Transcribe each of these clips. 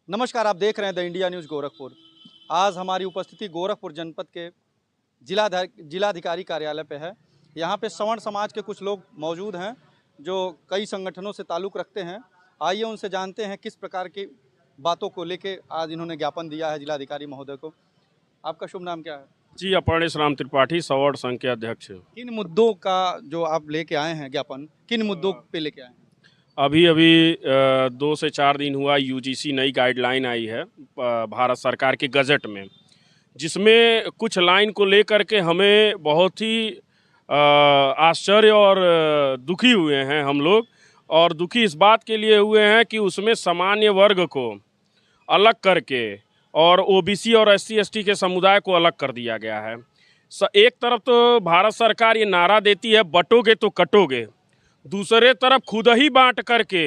नमस्कार, आप देख रहे हैं द इंडिया न्यूज़ गोरखपुर। आज हमारी उपस्थिति गोरखपुर जनपद के जिलाधिकारी कार्यालय पे है। यहाँ पे सवर्ण समाज के कुछ लोग मौजूद हैं जो कई संगठनों से ताल्लुक़ रखते हैं। आइए उनसे जानते हैं किस प्रकार की बातों को लेके आज इन्होंने ज्ञापन दिया है जिलाधिकारी महोदय को। आपका शुभ नाम क्या है? जी, अपर्णेश राम त्रिपाठी, सवर्ण संघ के अध्यक्ष। किन मुद्दों का जो आप लेके आए हैं ज्ञापन, किन मुद्दों पे लेके आए हैं? अभी अभी 2 से 4 दिन हुआ यूजीसी नई गाइडलाइन आई है भारत सरकार के गज़ट में, जिसमें कुछ लाइन को लेकर के हमें बहुत ही आश्चर्य और दुखी हुए हैं हम लोग। और दुखी इस बात के लिए हुए हैं कि उसमें सामान्य वर्ग को अलग करके और ओबीसी और एससी एसटी के समुदाय को अलग कर दिया गया है। एक तरफ तो भारत सरकार ये नारा देती है बटोगे तो कटोगे, दूसरे तरफ खुद ही बांट करके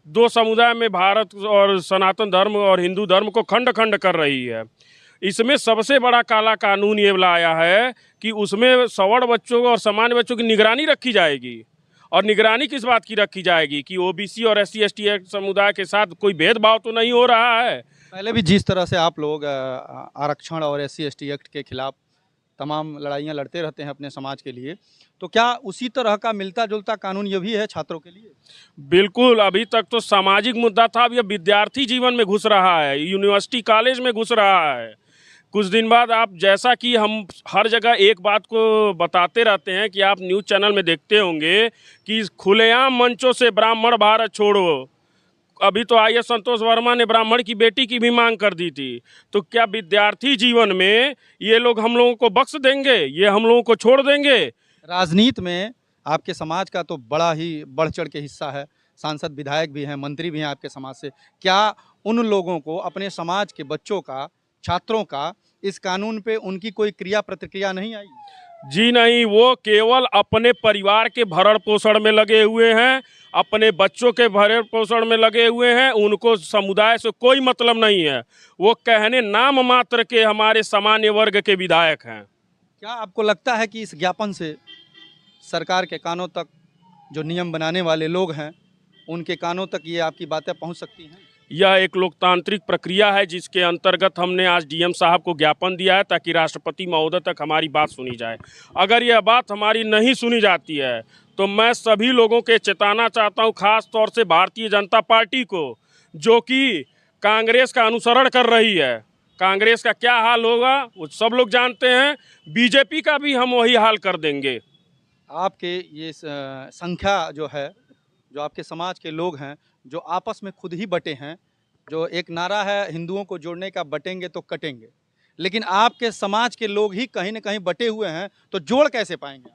दो समुदाय में भारत और सनातन धर्म और हिंदू धर्म को खंड खंड कर रही है। इसमें सबसे बड़ा काला कानून ये लाया है कि उसमें सवर्ण बच्चों और सामान्य बच्चों की निगरानी रखी जाएगी। और निगरानी किस बात की रखी जाएगी कि ओबीसी और एससी एसटी समुदाय के साथ कोई भेदभाव तो नहीं हो रहा है। पहले भी जिस तरह से आप लोग आरक्षण और एससी एसटी एक्ट के खिलाफ तमाम लड़ाइयाँ लड़ते रहते हैं अपने समाज के लिए, तो क्या उसी तरह का मिलता जुलता कानून ये भी है छात्रों के लिए? बिल्कुल, अभी तक तो सामाजिक मुद्दा था, अब ये विद्यार्थी जीवन में घुस रहा है, यूनिवर्सिटी कॉलेज में घुस रहा है। कुछ दिन बाद आप जैसा कि हम हर जगह एक बात को बताते रहते हैं कि आप न्यूज़ चैनल में देखते होंगे कि खुलेआम मंचों से ब्राह्मण भारत छोड़ो। अभी तो आईएएस संतोष वर्मा ने ब्राह्मण की बेटी की भी मांग कर दी थी। तो क्या विद्यार्थी जीवन में ये लोग हम लोगों को बख्श देंगे, ये हम लोगों को छोड़ देंगे? राजनीति में आपके समाज का तो बड़ा ही बढ़ चढ़ के हिस्सा है। सांसद विधायक भी हैं, मंत्री भी हैं आपके समाज से। क्या उन लोगों को, अपने समाज के बच्चों का, छात्रों का इस कानून पे उनकी कोई क्रिया प्रतिक्रिया नहीं आई? जी नहीं, वो केवल अपने परिवार के भरण पोषण में लगे हुए हैं, अपने बच्चों के भरण पोषण में लगे हुए हैं। उनको समुदाय से कोई मतलब नहीं है। वो कहने नाम मात्र के हमारे सामान्य वर्ग के विधायक हैं। क्या आपको लगता है कि इस ज्ञापन से सरकार के कानों तक, जो नियम बनाने वाले लोग हैं, उनके कानों तक ये आपकी बातें पहुंच सकती हैं? यह एक लोकतांत्रिक प्रक्रिया है जिसके अंतर्गत हमने आज डीएम साहब को ज्ञापन दिया है ताकि राष्ट्रपति महोदय तक हमारी बात सुनी जाए। अगर यह बात हमारी नहीं सुनी जाती है तो मैं सभी लोगों के चेताना चाहता हूं, खास तौर से भारतीय जनता पार्टी को, जो कि कांग्रेस का अनुसरण कर रही है। कांग्रेस का क्या हाल होगा वो सब लोग जानते हैं, बीजेपी का भी हम वही हाल कर देंगे। आपके ये संख्या जो है, जो आपके समाज के लोग हैं, जो आपस में खुद ही बटे हैं, जो एक नारा है हिंदुओं को जोड़ने का, बटेंगे तो कटेंगे, लेकिन आपके समाज के लोग ही कहीं न कहीं बटे हुए हैं, तो जोड़ कैसे पाएंगे?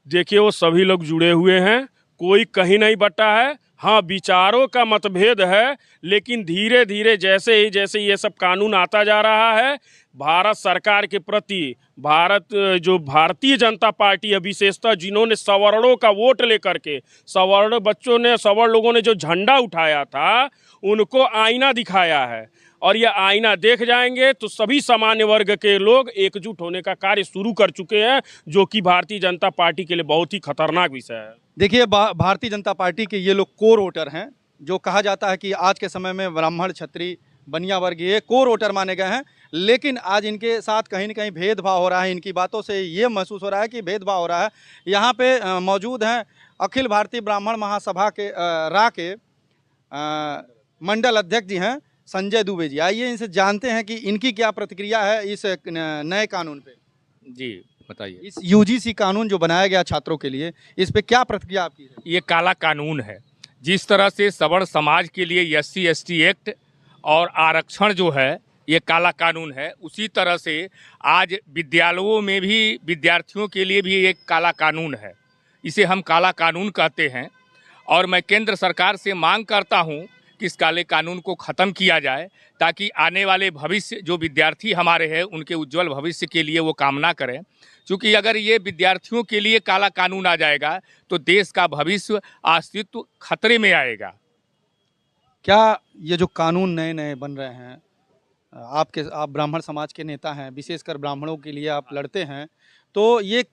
देखिए, वो सभी लोग जुड़े हुए हैं, कोई कहीं नहीं बटा है। हाँ, विचारों का मतभेद है, लेकिन धीरे धीरे जैसे ये सब कानून आता जा रहा है, भारत सरकार के प्रति जो भारतीय जनता पार्टी है, विशेषतः जिन्होंने सवर्णों का वोट लेकर के सवर्ण लोगों ने जो झंडा उठाया था, उनको आईना दिखाया है। और यह आईना देख जाएंगे तो सभी सामान्य वर्ग के लोग एकजुट होने का कार्य शुरू कर चुके हैं, जो कि भारतीय जनता पार्टी के लिए बहुत ही खतरनाक विषय है। देखिए, भारतीय जनता पार्टी के ये लोग कोर वोटर हैं, जो कहा जाता है कि आज के समय में ब्राह्मण, क्षत्रिय, बनिया वर्ग ये कोर वोटर माने गए हैं, लेकिन आज इनके साथ कहीं न कहीं भेदभाव हो रहा है। इनकी बातों से ये महसूस हो रहा है कि भेदभाव हो रहा है। यहाँ पे मौजूद हैं अखिल भारतीय ब्राह्मण महासभा के रा के मंडल अध्यक्ष जी हैं संजय दुबे जी। आइए इनसे जानते हैं कि इनकी क्या प्रतिक्रिया है इस नए कानून पे। जी बताइए। इस यूजीसी कानून जो बनाया गया छात्रों के लिए, इस पे क्या प्रतिक्रिया आपकी है? ये काला कानून है। जिस तरह से सवर्ण समाज के लिए एससी एसटी एक्ट और आरक्षण जो है ये काला कानून है, उसी तरह से आज विद्यालयों में भी विद्यार्थियों के लिए भी एक काला कानून है। इसे हम काला कानून कहते हैं और मैं केंद्र सरकार से मांग करता हूं कि इस काले कानून को ख़त्म किया जाए, ताकि आने वाले भविष्य जो विद्यार्थी हमारे हैं उनके उज्जवल भविष्य के लिए वो कामना करें। क्योंकि अगर ये विद्यार्थियों के लिए काला कानून आ जाएगा तो देश का भविष्य, अस्तित्व खतरे में आएगा। क्या ये जो कानून नए नए बन रहे हैं, आप ब्राह्मण समाज के नेता हैं, विशेषकर ब्राह्मणों के लिए आप लड़ते हैं, तो ये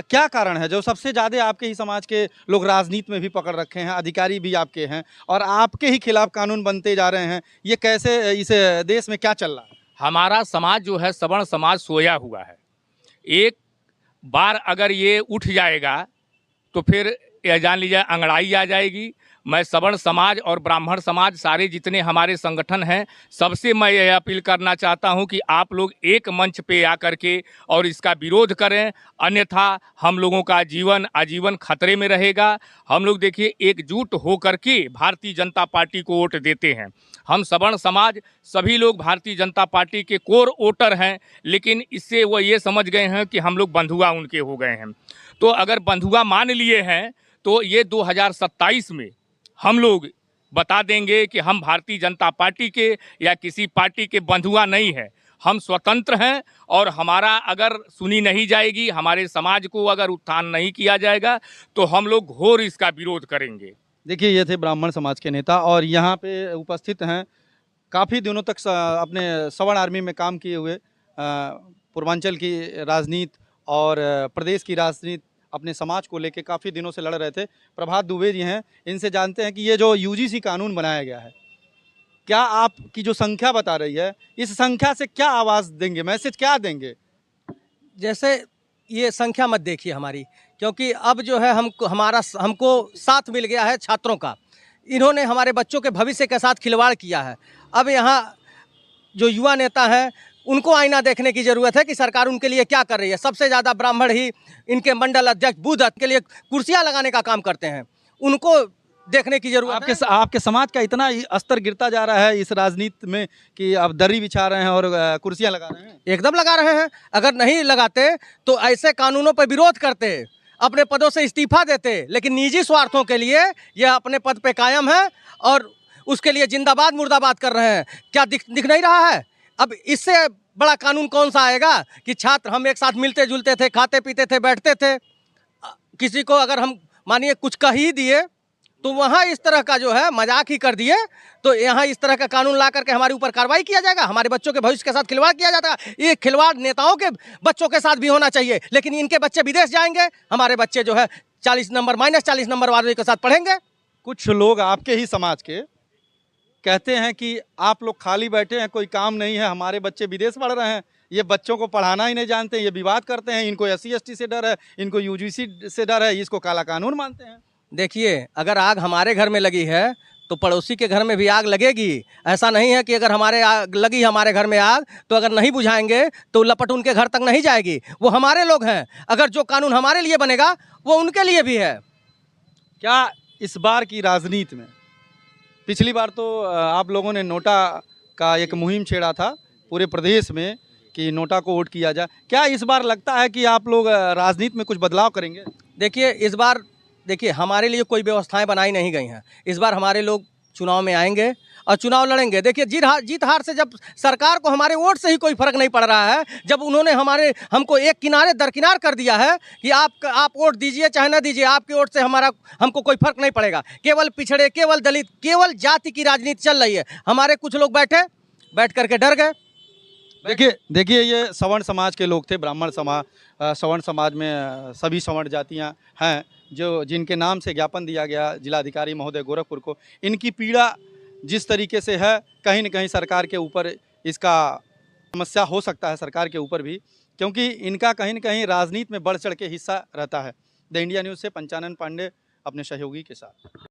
क्या कारण है जो सबसे ज़्यादा आपके ही समाज के लोग राजनीति में भी पकड़ रखे हैं, अधिकारी भी आपके हैं और आपके ही खिलाफ कानून बनते जा रहे हैं? ये कैसे, इस देश में क्या चल रहा है? हमारा समाज जो है सवर्ण समाज सोया हुआ है। एक बार अगर ये उठ जाएगा तो फिर यह जान लीजिए अंगड़ाई आ जाएगी। मैं सवर्ण समाज और ब्राह्मण समाज सारे जितने हमारे संगठन हैं सबसे मैं यह अपील करना चाहता हूं कि आप लोग एक मंच पे आकर के और इसका विरोध करें, अन्यथा हम लोगों का जीवन आजीवन खतरे में रहेगा। हम लोग देखिए एकजुट होकर के भारतीय जनता पार्टी को वोट देते हैं। हम सवर्ण समाज सभी लोग भारतीय जनता पार्टी के कोर वोटर हैं, लेकिन इससे वो ये समझ गए हैं कि हम लोग बंधुआ उनके हो गए हैं। तो अगर बंधुआ मान लिए हैं तो ये 2027 में हम लोग बता देंगे कि हम भारतीय जनता पार्टी के या किसी पार्टी के बंधुआ नहीं हैं। हम स्वतंत्र हैं और हमारा अगर सुनी नहीं जाएगी, हमारे समाज को अगर उत्थान नहीं किया जाएगा तो हम लोग घोर इसका विरोध करेंगे। देखिए, ये थे ब्राह्मण समाज के नेता और यहाँ पे उपस्थित हैं काफ़ी दिनों तक अपने सवर्ण आर्मी में काम किए हुए, पूर्वांचल की राजनीति और प्रदेश की राजनीति अपने समाज को लेके काफ़ी दिनों से लड़ रहे थे। प्रभात दुबे जी हैं, इनसे जानते हैं कि ये जो यूजीसी कानून बनाया गया है, क्या आपकी जो संख्या बता रही है, इस संख्या से क्या आवाज़ देंगे, मैसेज क्या देंगे? जैसे ये संख्या मत देखिए हमारी, क्योंकि अब जो है हमको साथ मिल गया है छात्रों का। इन्होंने हमारे बच्चों के भविष्य के साथ खिलवाड़ किया है। अब यहाँ जो युवा नेता हैं उनको आईना देखने की ज़रूरत है कि सरकार उनके लिए क्या कर रही है। सबसे ज़्यादा ब्राह्मण ही इनके मंडल अध्यक्ष बुध के लिए कुर्सियाँ लगाने का काम करते हैं, उनको देखने की जरूरत है। आपके समाज का इतना स्तर गिरता जा रहा है इस राजनीति में कि आप दरी बिछा रहे हैं और कुर्सियां लगा रहे हैं। एकदम लगा रहे हैं। अगर नहीं लगाते तो ऐसे कानूनों पर विरोध करते, अपने पदों से इस्तीफा देते, लेकिन निजी स्वार्थों के लिए यह अपने पद पे कायम है और उसके लिए जिंदाबाद मुर्दाबाद कर रहे हैं। क्या दिख नहीं रहा है? अब इससे बड़ा कानून कौन सा आएगा कि छात्र हम एक साथ मिलते जुलते थे, खाते पीते थे, बैठते थे, किसी को अगर हम मानिए कुछ कह ही दिए तो वहाँ इस तरह का जो है मजाक ही कर दिए, तो यहाँ इस तरह का कानून ला करके हमारे ऊपर कार्रवाई किया जाएगा, हमारे बच्चों के भविष्य के साथ खिलवाड़ किया जाता है। ये खिलवाड़ नेताओं के बच्चों के साथ भी होना चाहिए, लेकिन इनके बच्चे विदेश जाएंगे, हमारे बच्चे जो है 40 नंबर -40 नंबर वालों के साथ पढ़ेंगे। कुछ लोग आपके ही समाज के कहते हैं कि आप लोग खाली बैठे हैं, कोई काम नहीं है, हमारे बच्चे विदेश पढ़ रहे हैं, ये बच्चों को पढ़ाना ही नहीं जानते, ये विवाद करते हैं, इनको SC ST से डर है, इनको UGC से डर है, इसको काला कानून मानते हैं। देखिए, अगर आग हमारे घर में लगी है तो पड़ोसी के घर में भी आग लगेगी। ऐसा नहीं है कि अगर हमारे आग लगी हमारे घर में आग तो अगर नहीं बुझाएंगे तो लपट उनके घर तक नहीं जाएगी। वो हमारे लोग हैं, अगर जो कानून हमारे लिए बनेगा वो उनके लिए भी है। क्या इस बार की राजनीति में, पिछली बार तो आप लोगों ने नोटा का एक मुहिम छेड़ा था पूरे प्रदेश में कि नोटा को वोट किया जाए, क्या इस बार लगता है कि आप लोग राजनीति में कुछ बदलाव करेंगे? देखिए, इस बार हमारे लिए कोई व्यवस्थाएं बनाई नहीं गई हैं। इस बार हमारे लोग चुनाव में आएंगे और चुनाव लड़ेंगे। देखिए, जीत हार से जब सरकार को हमारे वोट से ही कोई फर्क नहीं पड़ रहा है, जब उन्होंने हमको एक किनारे दरकिनार कर दिया है कि आप वोट दीजिए चाहे ना दीजिए, आपके वोट से हमको कोई फर्क नहीं पड़ेगा। केवल पिछड़े, केवल दलित, केवल जाति की राजनीति चल रही है। हमारे कुछ लोग बैठ करके डर गए। देखिए, ये सवर्ण समाज के लोग थे, ब्राह्मण समाज, सवर्ण समाज में सभी सवर्ण जातियाँ हैं जिनके नाम से ज्ञापन दिया गया जिलाधिकारी महोदय गोरखपुर को। इनकी पीड़ा जिस तरीके से है, कहीं न कहीं सरकार के ऊपर इसका समस्या हो सकता है, सरकार के ऊपर भी, क्योंकि इनका कहीं न कहीं राजनीति में बढ़ चढ़ के हिस्सा रहता है। द इंडिया न्यूज़ से पंचानन पांडे अपने सहयोगी के साथ।